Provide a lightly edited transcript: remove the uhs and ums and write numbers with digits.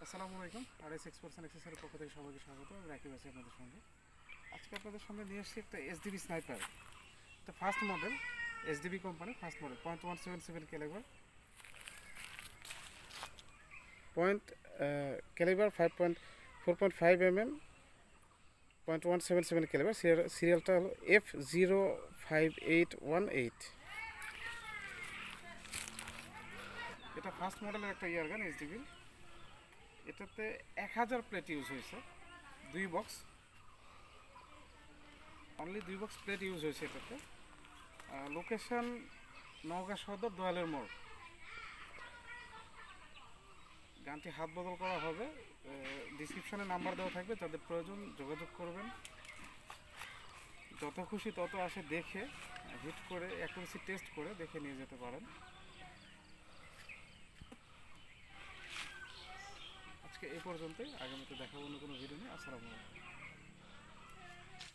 আসসালামু আলাইকুম। RS এক্সেসরির পক্ষ থেকে সবাইকে স্বাগত। আমি রাকিব আছি আপনাদের সঙ্গে। আজকে আপনাদের সঙ্গে নিয়ে এসেছি একটা SDB স্নাইপার। এটা first model, SDB company first model, 0.177 calibre, point calibre 4.5 mm, 0.177 calibre. সিরিয়ালটা হলো F05818। এটা ফার্স্ট মডেলের একটা ইয়ারগান SDB। এটাতে 1000 প্লেট ইউজ হয়েছে, 2 box, only 2 box plate use হয়েছে এটাতে। লোকেশন নওগাঁ সদর, দোয়ালের মোড়। গানটি হাত বদল করা হবে। ডিসক্রিপশনে নাম্বার দেওয়া থাকবে, যাদের প্রয়োজন যোগাযোগ করবেন। যত খুশি তত আসে দেখে হিট করে অ্যাকুরেসি টেস্ট করে দেখে নিয়ে যেতে পারেন। আজকে এই পর্যন্তই, আগামীতে দেখাবো অন্য কোনো ভিডিও নিয়ে। আসসালামু আলাইকুম।